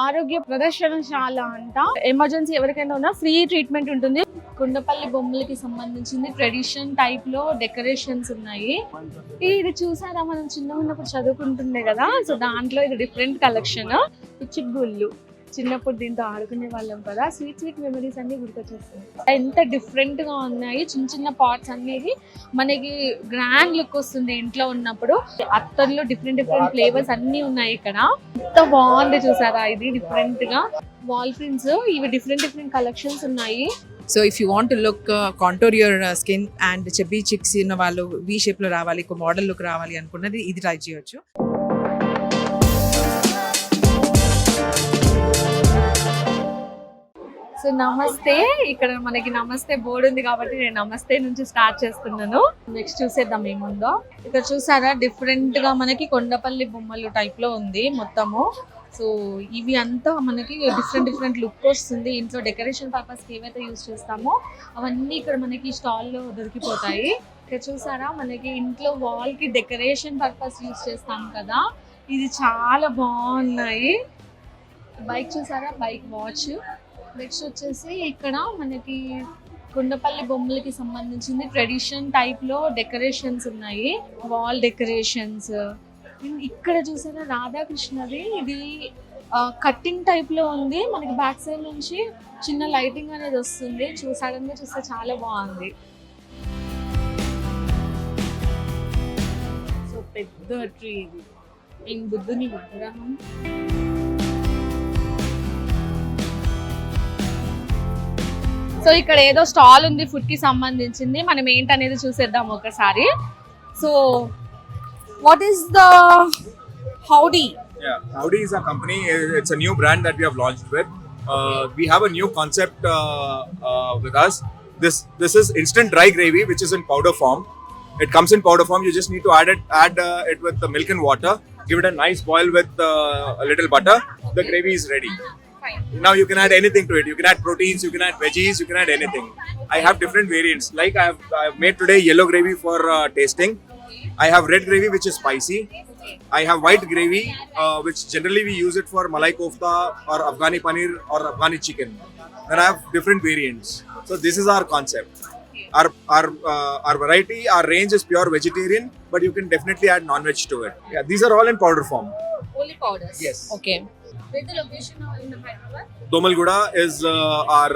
ఆరోగ్య ప్రదర్శనశాల అంట. ఎమర్జెన్సీ ఎవరికైనా ఉన్నా ఫ్రీ ట్రీట్మెంట్ ఉంటుంది. కుండపల్లి బొమ్మలకి సంబంధించింది ట్రెడిషన్ టైప్ లో డెకరేషన్స్ ఉన్నాయి. ఇది చూసారా, మనం చిన్నగా ఉన్నప్పుడు చదువుకుంటుండే కదా, సో దాంట్లో ఇది డిఫరెంట్ కలెక్షన్. పిచ్చిగుళ్ళు చిన్నప్పుడు దీంతో ఆడుకునే వాళ్ళం కదా, స్వీట్ స్వీట్ మెమరీస్ అన్ని గుర్తొచ్చేస్తాయి. ఎంత డిఫరెంట్ గా ఉన్నాయి. చిన్న చిన్న పాట్స్ అనేది మనకి గ్రాండ్ లుక్ వస్తుంది ఇంట్లో ఉన్నప్పుడు. అత్తర్లో డిఫరెంట్ డిఫరెంట్ ఫ్లేవర్స్ అన్ని ఉన్నాయి ఇక్కడ. ఎంత బాగుంది చూసారా, ఇది డిఫరెంట్ గా. వాల్ ప్రింట్స్ ఇవి డిఫరెంట్ డిఫరెంట్ కలెక్షన్స్ ఉన్నాయి. So if you want to look contour your skin and chubby chicks ఉన్న వాళ్ళు V shape లో రావాలి, ఒక మోడల్ లుక్ రావాలి అనుకున్నది ఇది ట్రై చేయొచ్చు. సో నమస్తే, ఇక్కడ మనకి నమస్తే బోర్డు ఉంది కాబట్టి నేను నమస్తే నుంచి స్టార్ట్ చేస్తున్నాను. నెక్స్ట్ చూసేద్దాం ఏముందో. ఇక్కడ చూసారా, డిఫరెంట్ గా మనకి కొండపల్లి బొమ్మలు టైప్ లో ఉంది మొత్తము. సో ఇవి అంతా మనకి డిఫరెంట్ డిఫరెంట్ లుక్ వస్తుంది. ఇంట్లో డెకరేషన్ పర్పస్కి ఏవైతే యూజ్ చేస్తామో అవన్నీ ఇక్కడ మనకి స్టాల్లో దొరికిపోతాయి. ఇక్కడ చూసారా, మనకి ఇంట్లో వాల్కి డెకరేషన్ పర్పస్ యూజ్ చేస్తాం కదా, ఇది చాలా బాగున్నాయి. బైక్ చూసారా, బైక్ వాచ్. నెక్స్ట్ వచ్చేసి ఇక్కడ మనకి కుండపల్లి బొమ్మలకి సంబంధించింది ట్రెడిషన్ టైప్ లో డెకరేషన్స్ ఉన్నాయి, వాల్ డెకరేషన్స్. ఇక్కడ చూసారా రాధాకృష్ణది, ఇది కట్టింగ్ టైప్ లో ఉంది. మనకి బ్యాక్ సైడ్ నుంచి చిన్న లైటింగ్ అనేది వస్తుంది. సడన్ గా చూస్తే చాలా బాగుంది. సో పెద్ద ట్రీ ఇది, ఈ బుద్ధుని విగ్రహం. సో ఇక్కడ ఏదో స్టాల్ ఉంది ఫుడ్ కి సంబంధించింది, మనం ఏంటనేది చూసేద్దాం ఒకసారి. So what is the Howdy? Yeah, Howdy is a company. It's a new brand that we have launched with. We have a new concept with us. This is instant dry gravy, which is in powder form. It comes in powder form. You just need to add it with the milk and water. Give it a nice boil with a little butter. The gravy is ready. Fine. Now you can add anything to it. You can add proteins. You can add veggies. You can add anything. I have different variants. Like I have made today yellow gravy for tasting. I have red gravy which is spicy. I have white gravy which generally we use it for malai kofta or Afghani paneer or Afghani chicken. Then I have different variants. So this is our concept. Our variety, our range is pure vegetarian, but you can definitely add non-veg to it. Yeah, these are all in powder form. Only powders. Yes. Okay. Where the location in the Hyderabad? Domalguda is our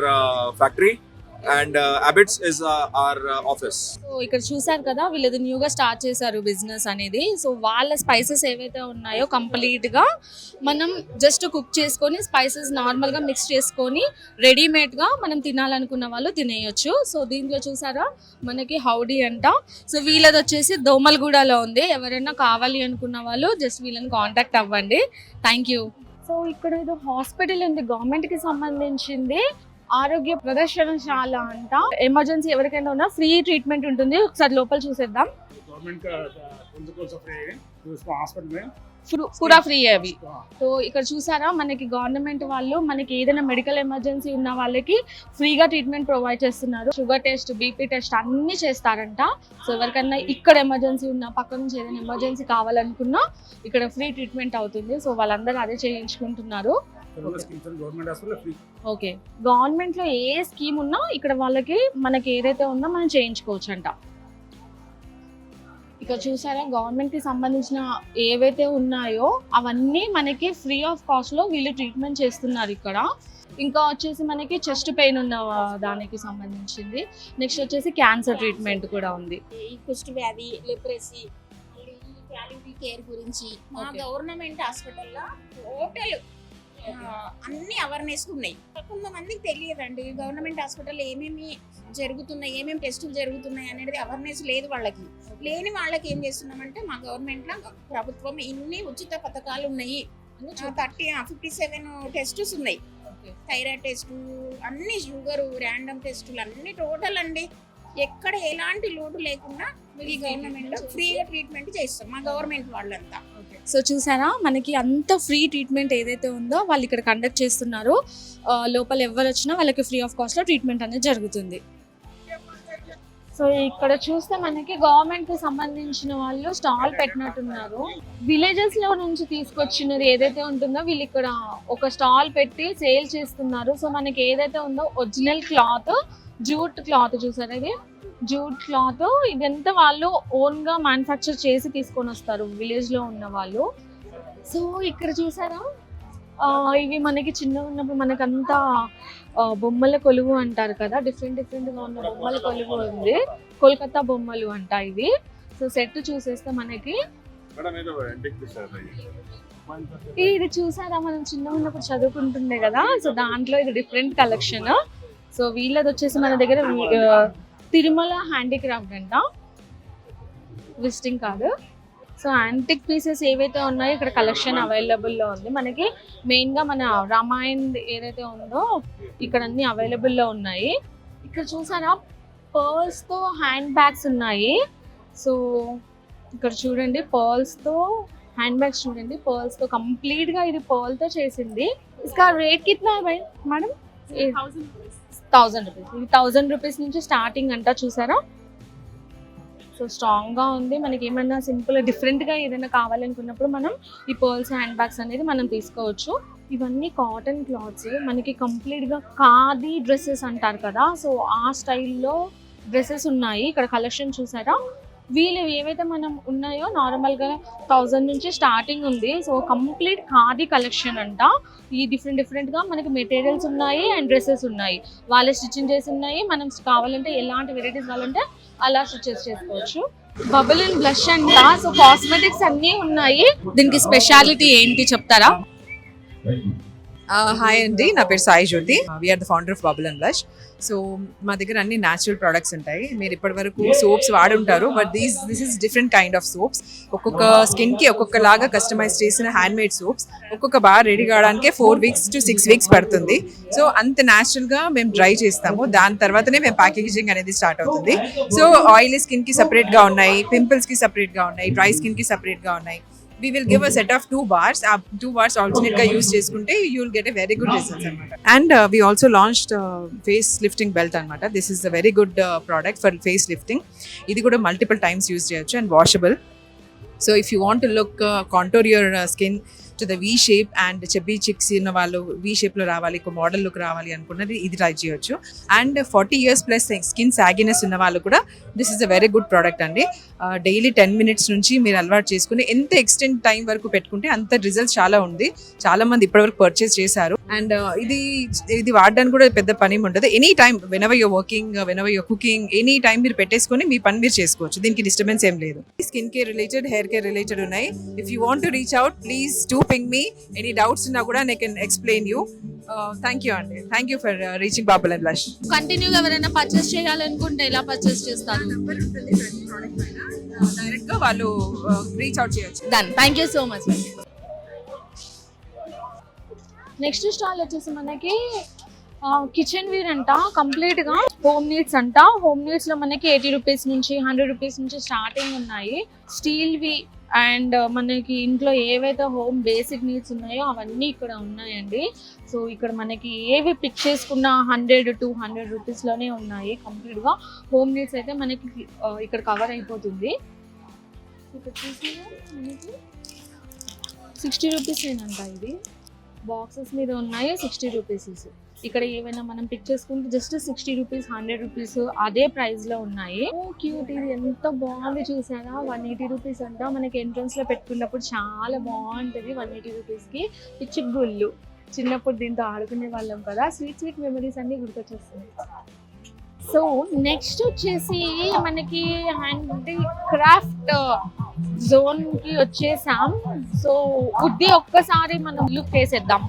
factory. And Abbott's is our office. So ఇక్కడ చూసారు కదా, వీళ్ళది న్యూగా start చేశారు business అనేది. So వాళ్ళ spices ఏవైతే ఉన్నాయో కంప్లీట్ గా మనం జస్ట్ కుక్ చేసుకొని స్పైసెస్ నార్మల్ గా మిక్స్ చేసుకొని రెడీమేడ్ గా మనం తినాలనుకున్న వాళ్ళు తినేయొచ్చు. సో దీంట్లో చూసారా మనకి హౌడీ అంట. సో వీళ్ళది వచ్చేసి దోమల్గూడలో ఉంది. ఎవరైనా కావాలి అనుకున్న వాళ్ళు జస్ట్ వీళ్ళని కాంటాక్ట్ అవ్వండి. Thank you. సో ఇక్కడ ఏదో హాస్పిటల్ ఉంది, గవర్నమెంట్ కి సంబంధించింది. ఆరోగ్య ప్రదర్శనశాల అంట. ఎమర్జెన్సీ ఎవరికైనా ఉన్నా ఫ్రీ ట్రీట్మెంట్ ఉంటుంది. ఒకసారి లోపల చూసేద్దాం. పూరా ఫ్రీ అవి. సో ఇక్కడ చూసారా, మనకి గవర్నమెంట్ వాళ్ళు మనకి ఏదైనా మెడికల్ ఎమర్జెన్సీ ఉన్న వాళ్ళకి ఫ్రీగా ట్రీట్మెంట్ ప్రొవైడ్ చేస్తున్నారు. షుగర్ టెస్ట్, బీపీ టెస్ట్ అన్ని చేస్తారంట. సో ఎవరికైనా ఇక్కడ ఎమర్జెన్సీ ఉన్నా, పక్క నుంచి ఏదైనా ఎమర్జెన్సీ కావాలనుకున్నా ఇక్కడ ఫ్రీ ట్రీట్మెంట్ అవుతుంది. సో వాళ్ళందరూ అదే చేయించుకుంటున్నారు. ఓకే, గవర్నమెంట్ లో ఏ స్కీమ్ ఉన్నా ఇక్కడ వాళ్ళకి మనకి ఏదైతే ఉందో మనం చేయించుకోవచ్చు అంట. ఇక్కడ చూసారా, గవర్నమెంట్ కి సంబంధించిన ఏవైతే ఉన్నాయో అవన్నీ మనకి ఫ్రీ ఆఫ్ కాస్ట్ లో వీళ్ళు ట్రీట్మెంట్ చేస్తున్నారు ఇక్కడ. ఇంకా వచ్చేసి మనకి చెస్ట్ పెయిన్ ఉన్న దానికి సంబంధించింది. నెక్స్ట్ వచ్చేసి క్యాన్సర్ ట్రీట్మెంట్ కూడా ఉంది. ఈ కుష్టి వ్యాధి, లెప్రసీ, ప్యాలియేటివ్ కేర్ గురించి మా గవర్నమెంట్ హాస్పిటల్లో టోటల్ అన్ని అవేర్నెస్ ఉన్నాయి. కొంతమందికి తెలియదండి గవర్నమెంట్ హాస్పిటల్ ఏమేమి జరుగుతున్నాయి, ఏమేమి టెస్టులు జరుగుతున్నాయి అనేది అవేర్నెస్ లేదు వాళ్ళకి. లేని వాళ్ళకి ఏం చేస్తున్నామంటే మా గవర్నమెంట్లో ప్రభుత్వం ఇన్ని ఉచిత పథకాలు ఉన్నాయి. 57 టెస్టులు ఉన్నాయి. థైరాయిడ్ టెస్టు, అన్ని షుగరు, ర్యాండమ్ టెస్టులు అన్ని టోటల్ అండి. ఎక్కడ ఎలాంటి లోటు లేకుండా ఈ గవర్నమెంట్ లో ఫ్రీగా ట్రీట్మెంట్ చేస్తాం మా గవర్నమెంట్ వాళ్ళంతా. సో చూసారా, మనకి అంత ఫ్రీ ట్రీట్మెంట్ ఏదైతే ఉందో వాళ్ళు ఇక్కడ కండక్ట్ చేస్తున్నారు. లోపల ఎవరు వచ్చినా వాళ్ళకి ఫ్రీ ఆఫ్ కాస్ట్ లో ట్రీట్మెంట్ అనేది జరుగుతుంది. సో ఇక్కడ చూస్తే మనకి గవర్నమెంట్ కి సంబంధించిన వాళ్ళు స్టాల్ పెట్టినట్టున్నారు. విలేజెస్ లో నుంచి తీసుకొచ్చినది ఏదైతే ఉంటుందో వీళ్ళు ఇక్కడ ఒక స్టాల్ పెట్టి సేల్ చేస్తున్నారు. సో మనకి ఏదైతే ఉందో ఒరిజినల్ క్లాత్, జూట్ క్లాత్ చూసారా, ఇది జూట్ క్లాత్, ఇదంతా వాళ్ళు ఓన్ గా మ్యానుఫ్యాక్చర్ చేసి తీసుకొని వస్తారు విలేజ్ లో ఉన్న వాళ్ళు. సో ఇక్కడ చూసారా, ఇవి మనకి చిన్నగా ఉన్నప్పుడు మనకంతా బొమ్మల కొలువు అంటారు కదా, డిఫరెంట్ గా ఉన్న బొమ్మల కొలువు ఉంది, కోల్కతా బొమ్మలు అంట ఇవి. సో సెట్ చూసేస్తే మనకి ఇది చూసారా, మనం చిన్నగా ఉన్నప్పుడు చదువుకుంటుండే కదా, సో దాంట్లో ఇది డిఫరెంట్ కలెక్షన్. సో వీళ్ళది వచ్చేసి మన దగ్గర తిరుమల హ్యాండీక్రాఫ్ట్ అంట, visiting card. So antique pieces ఏవైతే ఉన్నాయో ఇక్కడ కలెక్షన్ అవైలబుల్లో ఉంది. మనకి మెయిన్గా మన రామాయణ్ ఏదైతే ఉందో ఇక్కడ అన్ని అవైలబుల్లో ఉన్నాయి. ఇక్కడ చూసారా పర్ల్స్తో హ్యాండ్ బ్యాగ్స్ ఉన్నాయి. సో ఇక్కడ చూడండి పర్ల్స్తో హ్యాండ్ బ్యాగ్స్ చూడండి, పర్ల్స్తో కంప్లీట్గా ఇది పర్ల్తో చేసింది. ఇస్కా రేట్ కిतना है भाई मैडम? 1000 రూపీస్. ఇది 1000 రూపీస్ నుంచి స్టార్టింగ్ అంట, చూసారా. సో స్ట్రాంగ్గా ఉంది. మనకి ఏమన్నా సింపుల్ డిఫరెంట్గా ఏదైనా కావాలనుకున్నప్పుడు మనం ఈ పర్ల్స్ హ్యాండ్ బ్యాగ్స్ అనేది మనం తీసుకోవచ్చు. ఇవన్నీ కాటన్ క్లాత్స్, మనకి కంప్లీట్గా ఖాదీ డ్రెస్సెస్ అంటారు కదా, సో ఆ స్టైల్లో డ్రెస్సెస్ ఉన్నాయి. ఇక్కడ కలెక్షన్ చూసారా, వీళ్ళు ఏవైతే మనం ఉన్నాయో నార్మల్గా 1000 నుంచి స్టార్టింగ్ ఉంది. సో కంప్లీట్ ఖాదీ కలెక్షన్ అంట. ఈ డిఫరెంట్గా మనకి మెటీరియల్స్ ఉన్నాయి అండ్ డ్రెస్సెస్ ఉన్నాయి, వాళ్ళే స్టిచ్చింగ్ చేసి ఉన్నాయి. మనం కావాలంటే ఎలాంటి వెరైటీస్ కావాలంటే అలా స్టిచెస్ చేసుకోవచ్చు. బబుల్ అండ్ బ్లష్ అంట, సో కాస్మెటిక్స్ అన్నీ ఉన్నాయి. దీనికి స్పెషాలిటీ ఏంటి చెప్తారా? హాయ్ అండి, నా పేరు Sai Jyothi. We are the founder of bubble and blush. So మా దగ్గర అన్ని న్యాచురల్ ప్రొడక్ట్స్ ఉంటాయి. మీరు ఇప్పటి వరకు సోప్స్ వాడుంటారు, but this is different kind of soaps. ఒక్కొక్క స్కిన్కి ఒక్కొక్క లాగా కస్టమైజ్ చేసిన హ్యాండ్ మేడ్ సోప్స్. ఒక్కొక్క బాగా రెడీ కావడానికి 4 weeks to 6 weeks పడుతుంది. సో అంత న్యాచురల్గా మేము డ్రై చేస్తాము, దాని తర్వాతనే మేము ప్యాకేజింగ్ అనేది స్టార్ట్ అవుతుంది. సో ఆయిలీ స్కిన్కి సపరేట్గా ఉన్నాయి, పింపుల్స్కి సపరేట్గా ఉన్నాయి, డ్రై స్కిన్కి సపరేట్గా ఉన్నాయి. We will give a set of 2 bars. 2 bars alternate ga use cheskunte you will get a very good results anamata. And we also launched face lifting belt anamata. This is a very good product for face lifting. Idi kuda multiple times use cheyochu and washable. So if you want to look contour your skin to the V shape and chubby chicks ఉన్న వాళ్ళు V shape లో రావాలి, ఒక model look రావాలి అనుకున్నది ఇది try చేయొచ్చు. And 40 years plus skin సాగినెస్ ఉన్న వాళ్ళు కూడా this is a very good product అండి. డైలీ 10 minutes నుంచి మీరు అలవాటు చేసుకుని ఎంత ఎక్స్టెండ్ టైం వరకు పెట్టుకుంటే అంత రిజల్ట్స్ చాలా ఉంది. చాలా మంది ఇప్పటివరకు పర్చేస్ చేశారు. అండ్ ఇది వాడడానికి కూడా పెద్ద పని ఉంటుంది. Any time whenever you're working, whenever you're cooking, any time మీరు పెట్టేసుకొని మీ పని మీరు చేసుకోవచ్చు. దీనికి డిస్టర్బెన్స్ ఏం లేదు. Skin care related, hair care related ఉన్నాయి. If you want to reach out please do ping me. Any doubts uన్నా కూడా I can explain you. Thank you అండి. Thank you for reaching Bubble and Blush. కంటిన్యూగా ఎవరైనా purchase చేయాలనుకుంటే ఎలా purchase చేస్తారు? Direct గా వాళ్ళు రీచ్ అవుట్ చేయొచ్చు. Done. Thank you so much. Next stall వచ్చేసి మనకి కిచెన్ వేర్ అంట, కంప్లీట్ గా హోమ్ నీడ్స్ అంట. హోమ్ నీడ్స్ లో మనకి 80 రూపీస్ నుంచి 100 రూపీస్ నుంచి స్టార్టింగ్ ఉన్నాయి. స్టీల్ వి అండ్ మనకి ఇంట్లో ఏవైతే హోమ్ బేసిక్ నీడ్స్ ఉన్నాయో అవన్నీ ఇక్కడ ఉన్నాయండి. సో ఇక్కడ మనకి ఏవి పిక్ చేసుకున్న 100 to 100 రూపీస్లోనే ఉన్నాయి. కంప్లీట్గా హోమ్ నీడ్స్ అయితే మనకి ఇక్కడ కవర్ అయిపోతుంది. ఇక్కడ చూసి మనకి 60 రూపీస్ ఏనంట. ఇది బాక్సెస్ మీద ఉన్నాయి 60 రూపీస్. ఇక్కడ ఏమైనా మనం పిక్ చేసుకుంటే జస్ట్ 60 రూపీస్, 100 రూపీస్ అదే ప్రైస్ లో ఉన్నాయి. క్యూట్, ఇది ఎంత బాగుంది చూసారా. 180 రూపీస్ అంట. మనకి ఎంట్రన్స్ లో పెట్టుకున్నప్పుడు చాలా బాగుంటది. 180 రూపీస్ కి పిచ్చి గుళ్ళు. చిన్నప్పుడు దీంతో ఆడుకునే వాళ్ళం కదా, స్వీట్ మెమరీస్ అన్ని గుర్తొచ్చేస్తున్నాయి. సో నెక్స్ట్ వచ్చేసి మనకి హ్యాండ్ క్రాఫ్ట్ జోన్ కి వచ్చేసాం. సో ఇది ఒక్కసారి మనం లుక్ వేసేద్దాం.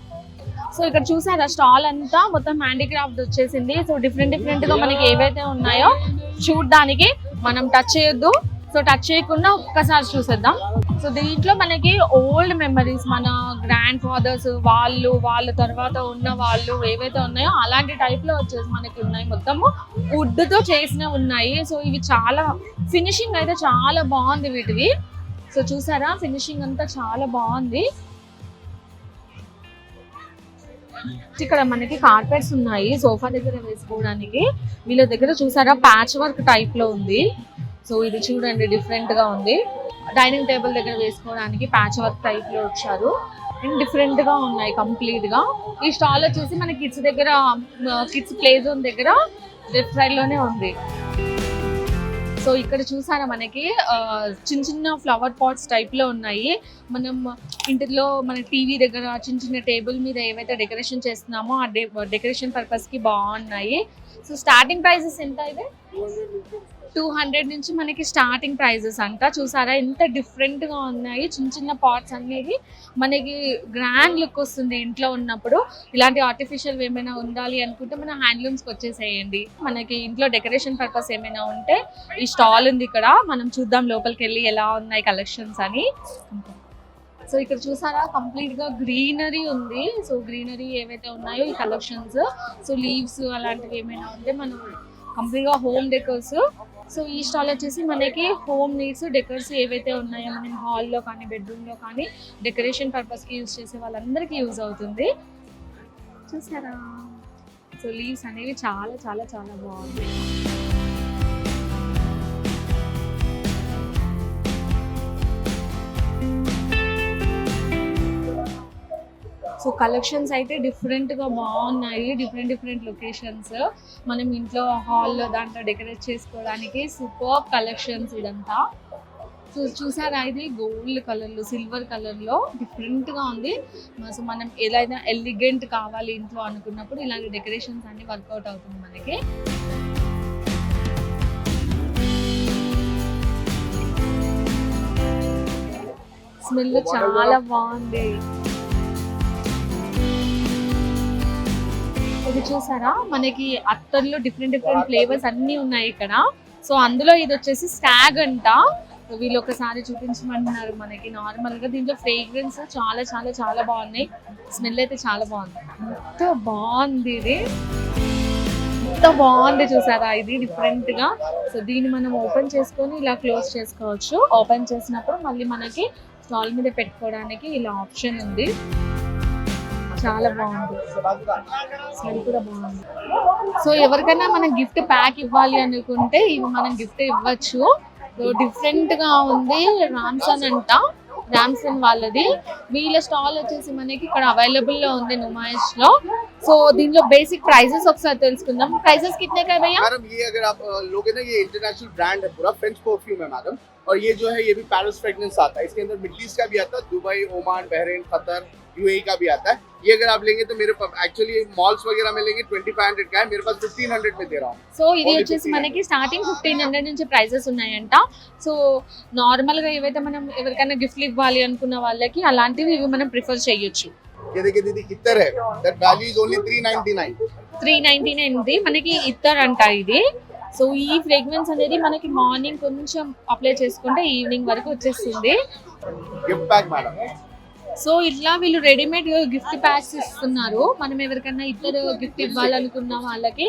సో ఇక్కడ చూసారా స్టాల్ అంతా మొత్తం హ్యాండీక్రాఫ్ట్ వచ్చేసింది. సో డిఫరెంట్ గా మనకి ఏవైతే ఉన్నాయో చూడడానికి మనం టచ్ చేయొద్దు. సో టచ్ చేయకుండా ఒక్కసారి చూసేద్దాం. సో దీంట్లో మనకి ఓల్డ్ మెమరీస్, మన గ్రాండ్ ఫాదర్స్ వాళ్ళ తర్వాత ఉన్న వాళ్ళు ఏవైతే ఉన్నాయో అలాంటి టైప్ లో వచ్చేసి మనకి ఉన్నాయి. మొత్తము వుడ్ తో చేసినవి ఉన్నాయి. సో ఇవి చాలా ఫినిషింగ్ అయితే చాలా బాగుంది వీటివి. సో చూసారా ఫినిషింగ్ అంతా చాలా బాగుంది. ఇక్కడ మనకి కార్పెట్స్ ఉన్నాయి సోఫా దగ్గర వేసుకోవడానికి. వీళ్ళ దగ్గర చూసారా ప్యాచ్ వర్క్ టైప్ లో ఉంది. సో ఇది చూడండి డిఫరెంట్ గా ఉంది. డైనింగ్ టేబుల్ దగ్గర వేసుకోవడానికి ప్యాచ్ వర్క్ టైప్ లో వచ్చారు. అండ్ డిఫరెంట్ గా ఉన్నాయి కంప్లీట్ గా. ఈ స్టాల్ వచ్చేసి మన కిడ్స్ దగ్గర కిడ్స్ ప్లే జోన్ దగ్గర లెఫ్ట్ సైడ్ లోనే ఉంది. సో ఇక్కడ చూసారా మనకి చిన్న చిన్న ఫ్లవర్ పాట్స్ టైప్ లో ఉన్నాయి. మనం ఇంటిలో మన టీవీ దగ్గర చిన్న చిన్న టేబుల్ మీద ఏవైతే డెకరేషన్ చేస్తున్నామో ఆ డెకరేషన్ పర్పస్ కి బాగున్నాయి. సో స్టార్టింగ్ ప్రైజెస్ ఎంత ఇది? 200 నుంచి మనకి స్టార్టింగ్ ప్రైజెస్ అంట. చూసారా ఎంత డిఫరెంట్ గా ఉన్నాయి. చిన్న చిన్న పాట్స్ అనేది మనకి గ్రాండ్ లుక్ వస్తుంది ఇంట్లో ఉన్నప్పుడు. ఇలాంటి ఆర్టిఫిషియల్ ఏమైనా ఉండాలి అనుకుంటే మన హ్యాండ్లూమ్స్కి వచ్చేసేయండి. మనకి ఇంట్లో డెకరేషన్ పర్పస్ ఏమైనా ఉంటే ఈ స్టాల్ ఉంది ఇక్కడ. మనం చూద్దాం లోపలికి వెళ్ళి ఎలా ఉన్నాయి కలెక్షన్స్ అని. సో ఇక్కడ చూసారా కంప్లీట్ గా గ్రీనరీ ఉంది. సో గ్రీనరీ ఏవైతే ఉన్నాయో ఈ కలెక్షన్స్, సో లీవ్స్ అలాంటివి ఏమైనా ఉంటే మనం కంప్లీట్ గా హోమ్ డెకర్స్. సో ఈ స్టాల్ వచ్చేసి మనకి హోమ్ నీడ్స్ డెకర్స్ ఏవైతే ఉన్నాయో మనం హాల్లో కానీ బెడ్రూమ్లో కానీ డెకరేషన్ పర్పస్కి యూజ్ చేసే వాళ్ళందరికీ యూజ్ అవుతుంది. చూసారా సో లీవ్స్ అనేవి చాలా చాలా చాలా బాగుంది. సో కలెక్షన్స్ అయితే డిఫరెంట్గా బాగున్నాయి. డిఫరెంట్ లొకేషన్స్ మనం ఇంట్లో హాల్లో దాంట్లో డెకరేట్ చేసుకోవడానికి సూపర్ కలెక్షన్స్ ఇదంతా. సో చూసారా ఇది గోల్డ్ కలర్లో సిల్వర్ కలర్లో డిఫరెంట్గా ఉంది. సో మనం ఏదైనా ఎలిగెంట్ కావాలి ఇంట్లో అనుకున్నప్పుడు ఇలాంటి డెకరేషన్స్ అన్ని వర్కౌట్ అవుతుంది మనకి. స్మెల్ చాలా బాగుంది. ఇది చూసారా మనకి అత్తర్లో డిఫరెంట్ ఫ్లేవర్స్ అన్నీ ఉన్నాయి ఇక్కడ. సో అందులో ఇది వచ్చేసి స్టాగ్ అంట. వీళ్ళు ఒకసారి చూపించమంటున్నారు మనకి. నార్మల్ గా దీంట్లో ఫ్రేగ్రెన్స్ చాలా చాలా చాలా బాగున్నాయి. స్మెల్ అయితే చాలా బాగుంది. ఎంత బాగుంది ఇది, ఎంత బాగుంది చూసారా ఇది డిఫరెంట్ గా. సో దీన్ని మనం ఓపెన్ చేసుకొని ఇలా క్లోజ్ చేసుకోవచ్చు. ఓపెన్ చేసినప్పుడు మళ్ళీ మనకి స్టాల్ మీద పెట్టుకోవడానికి ఇలా ఆప్షన్ ఉంది. చాలా బాగుంది, స్మెల్ కూడా బాగుంది. సో ఎవరికైనా మనం గిఫ్ట్ ప్యాక్ ఇవ్వాలి అనుకుంటే ఇవి మనం గిఫ్ట్ ఇవ్వచ్చు. డిఫరెంట్ గా ఉంది. రామ్సన్ అంట, రామ్సన్ వాళ్ళది. వీళ్ళ స్టాల్ వచ్చేసి మనకి ఇక్కడ అవైలబుల్ లో ఉంది నుమాయిష్ లో. సో దీంట్లో బేసిక్ ప్రైजेस ఒకసారి తెలుసుకుందాం. ప్రైजेस कितने का है भैया? मैडम ये अगर आप लोगे ना, ये इंटरनेशनल ब्रांड है, पूरा फ्रेंच परफ्यूम है मैडम. और ये जो है ये भी पेरिस फ्रेग्रेंस आता है. इसके अंदर मिडिल ईस्ट का भी आता है, Dubai, Oman, Bahrain, Qatar, UAE का भी आता है. ये अगर आप लेंगे तो मेरे पास एक्चुअली मॉल्स वगैरह में लेंगे 2500 का है, मेरे पास 1500 में दे रहा हूँ. సో ఇది వచ్చేసి మనకి స్టార్టింగ్ 1500 నుంచి ప్రైజెస్ ఉన్నాయంట. సో నార్మల్ గా ఏవైతే మనం ఎవరికైనా గిఫ్ట్లు ఇవ్వాలి అనుకున్న వాళ్ళకి అలాంటివి ఇవి మనం ప్రిఫర్ చేయొచ్చు. ये देखिए दीदी इत्तर है, दैट वैल्यू इज ओनली 399. 399 ఉంది మనకి ఇత్తర్ అంట ఇది. సో ఈ ఫ్రేగ్రెన్స్ అనేది మనకి మార్నింగ్ కొంచెం అప్లై చేసుకుంటే ఈవినింగ్ వరకు వచ్చేస్తుంది. Gift pack madam. సో ఇట్లా వీళ్ళు రెడీమేడ్ గిఫ్ట్ ప్యాక్స్ ఇస్తున్నారు. మనం ఎవరికైనా ఇద్దరు గిఫ్ట్ ఇవ్వాలనుకున్న వాళ్ళకి.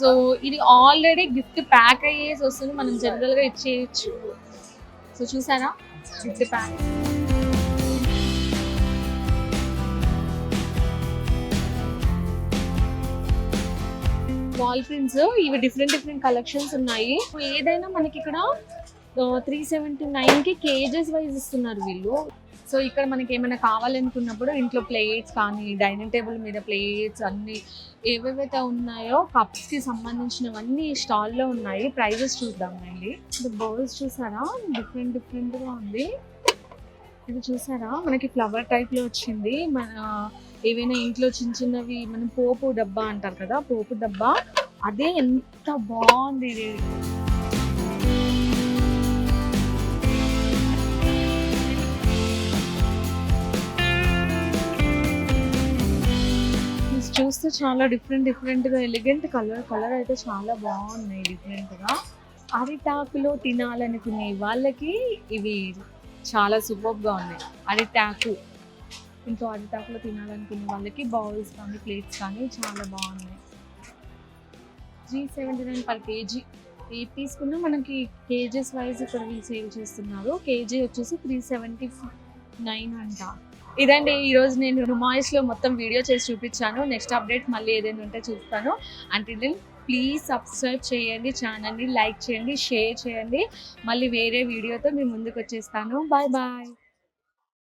సో ఇది ఆల్రెడీ గిఫ్ట్ ప్యాక్ అయ్యేసి వస్తుంది, మనం జనరల్ గా ఇచ్చేయచ్చు. సో చూసారా గిఫ్ట్ ప్యాక్. వాల్ ప్రింట్స్ ఇవి డిఫరెంట్ కలెక్షన్స్ ఉన్నాయి. ఏదైనా మనకి ఇక్కడ 379 కి కేజెస్ వైజ్ ఇస్తున్నారు వీళ్ళు. సో ఇక్కడ మనకి ఏమైనా కావాలనుకున్నప్పుడు ఇంట్లో ప్లేట్స్ కానీ డైనింగ్ టేబుల్ మీద ప్లేట్స్ అన్ని ఏవేవైతే ఉన్నాయో కప్స్ కి సంబంధించినవన్నీ స్టాల్లో ఉన్నాయి. ప్రైజెస్ చూద్దామండి. బౌల్స్ చూసారా డిఫరెంట్ గా ఉంది. ఇది చూసారా మనకి ఫ్లవర్ టైప్ లో వచ్చింది. మన ఏవైనా ఇంట్లో చిన్నవి మనం పోపు డబ్బా అంటారు కదా, పోపు డబ్బా అదే. ఎంత బాగుంది ఇది. చూస్తే చాలా డిఫరెంట్ గా ఎలిగెంట్ కలర్ అయితే చాలా బాగున్నాయి డిఫరెంట్ గా. అరిటాకులో తినాలనుకునే వాళ్ళకి ఇవి చాలా సూపర్ గా ఉన్నాయి. అరిటాకు ఇంట్లో అరిటాకులో తినాలనుకునే వాళ్ళకి బౌల్స్ కానీ ప్లేట్స్ కానీ చాలా బాగున్నాయి. 379 పర్ కేజీ. ఏది తీసుకున్నా మనకి కేజెస్ వైజ్ ఇక్కడ వీళ్ళు సేల్ చేస్తున్నారు. కేజీ వచ్చేసి 379 అంట. ఇదండి ఈరోజు నేను నుమాయిస్లో మొత్తం వీడియో చేసి చూపించాను. నెక్స్ట్ అప్డేట్ మళ్ళీ ఏదైనా ఉంటే చూస్తాను. అంటే ప్లీజ్ సబ్స్క్రైబ్ చేయండి, ఛానల్ని లైక్ చేయండి, షేర్ చేయండి. మళ్ళీ వేరే వీడియోతో మీ ముందుకు వచ్చేస్తాను. Bye bye.